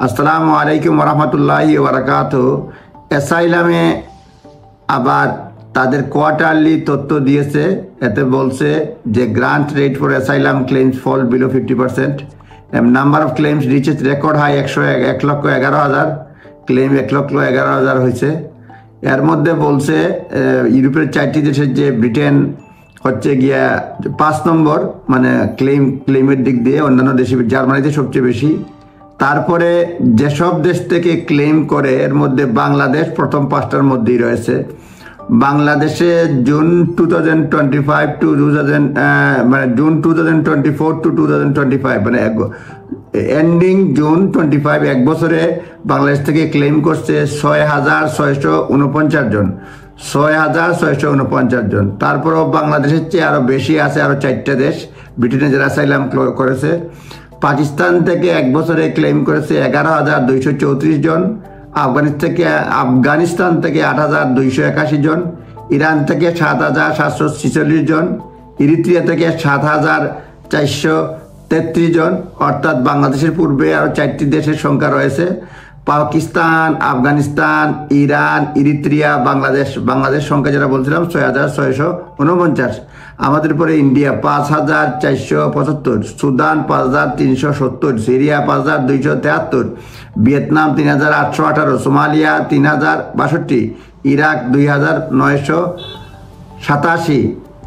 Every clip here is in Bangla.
আসসালামু আলাইকুম ওরহমতুল্লাহি ওবারাকাতুহু। অ্যাসাইলামে আবার তাদের কোয়ার্টারলি তথ্য দিয়েছে। এতে বলছে যে grant rate for asylum claims fall below 50%, number of claims reaches record high 1,11,000 claim 1,11,000 হয়েছে। এর মধ্যে বলছে ইউরোপের 4টি দেশের যে ব্রিটেন হচ্ছে গিয়া 5 নম্বর, মানে ক্লেমের দিক দিয়ে অন্যান্য দেশে জার্মানিতে সবচেয়ে বেশি। তারপরে যেসব দেশ থেকে ক্লেম করে এর মধ্যে বাংলাদেশ প্রথম 5টার মধ্যেই রয়েছে। বাংলাদেশে জুন 2025 টু 2000 মানে জুন 2024 টু 2025 মানে এন্ডিং জুন 25 এক বছরে বাংলাদেশ থেকে ক্লেম করছে 6,649 জন, 6,649 জন। তারপরও বাংলাদেশের চেয়ে আরও বেশি আছে আরও 4টা দেশ ব্রিটেনে যারা অ্যাসাইলাম করেছে। পাকিস্তান থেকে এক বছরে ক্লেম করেছে 11,234 জন, আফগানিস্তান থেকে 8,281 জন, ইরান থেকে 7,746 জন, ইরিত্রিয়া থেকে 7,433 জন। অর্থাৎ বাংলাদেশের পূর্বে আরও 4টি দেশের সংখ্যা রয়েছে: পাকিস্তান, আফগানিস্তান, ইরান, ইরিত্রিয়া, বাংলাদেশ সংখ্যা যেটা বলছিলাম 6,649। আমাদের পরে India 5,475, Sudan 5,370, Syria 5,273, Vietnam 3,818, Somalia 3,062, Iraq 2,987,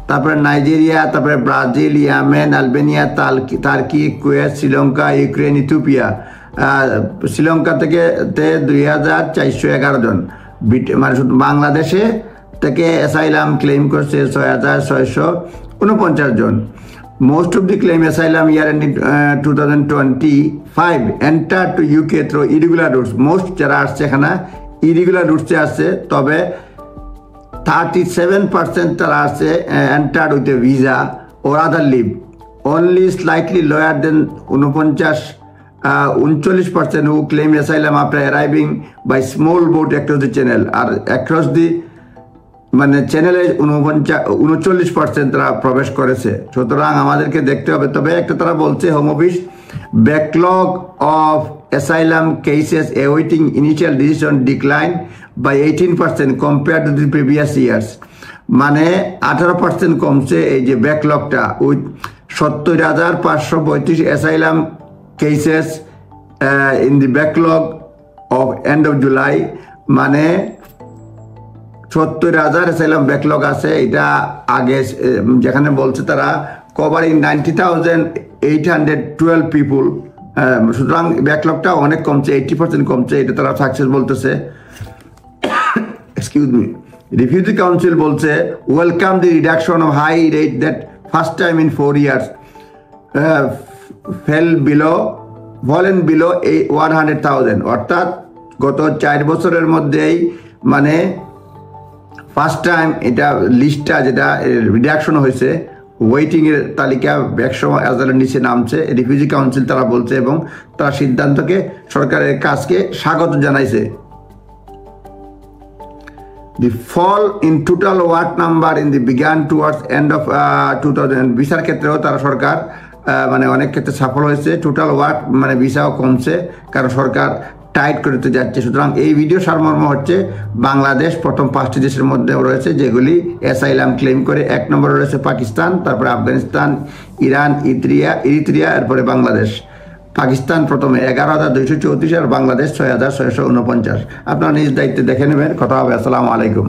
তারপরে নাইজেরিয়া, তারপরে Brazil, Yemen, Albania, turkey, Kuwait, Sri Lanka, Ukraine, Ethiopia. Sri Lanka থেকে 2,411 জন। মানে শুধু বাংলাদেশে থেকে অ্যাসাইলাম ক্লেম করছে 6,649 জন। Most of the claim asylum year ending 2025 enter to UK through irregular routes. Most যারা আসছে এখানে ইরেগুলার রুটসে আসছে, তবে 37% তারা আসছে enter with a visa or other leave. Only slightly lower than 39% who claim asylum after arriving by small boat across the channel, আর across the মানে চ্যানেলে 39% তারা প্রবেশ করেছে। সুতরাং আমাদেরকে দেখতে হবে। তবে একটা তারা বলছে home office backlog of asylum cases awaiting initial decision decline by 18% compared to the previous years, মানে 18% কমছে এই যে ব্যাকলগটা, with 70,535 asylum cases in the backlog of end of July, মানে 70,000 অ্যাসাইলাম ব্যাকলগ আছে। এটা আগে যেখানে বলছে তারা কভারিং 90,812 পিপুল। সুতরাং ব্যাকলগটা অনেক কমছে, 80% কমছে। এটা তারা সাকসেস বলতেছে। Excuse me. রিফিউজি কাউন্সিল বলছে welcome the reduction of high rate that first time in 4 years fallen below 100,000, অর্থাৎ গত 4 বছরের মধ্যেই মানে ফার্স্ট টাইম এটা লিস্টটা যেটা রিডাকশন হয়েছে, ওয়েটিংয়ের তালিকা 100,000-এর নিচে নামছে। রিফিউজি কাউন্সিল তারা বলছে এবং তারা সিদ্ধান্তকে, সরকারের কাজকে স্বাগত জানাইছে। The fall in total work number in the began towards end of 2000 ভিসার ক্ষেত্রেও তারা সরকার মানে অনেক ক্ষেত্রে সফল হয়েছে। টোটাল ওয়ার্ক মানে ভিসাও কমছে, কারণ সরকার টাইট করতে যাচ্ছে। সুতরাং এই ভিডিও সারমর্ম হচ্ছে বাংলাদেশ প্রথম 5টি দেশের মধ্যে রয়েছে যেগুলি অ্যাসাইলাম ক্লেম করে। 1 নম্বরে রয়েছে পাকিস্তান, তারপরে আফগানিস্তান, ইরান, ইরিত্রিয়া, এরপরে বাংলাদেশ। পাকিস্তান প্রথমে 11,234 আর বাংলাদেশ 6,649। আপনারা নিজ দায়িত্বে দেখে নেবেন। কথা হবে। আসসালামু আলাইকুম।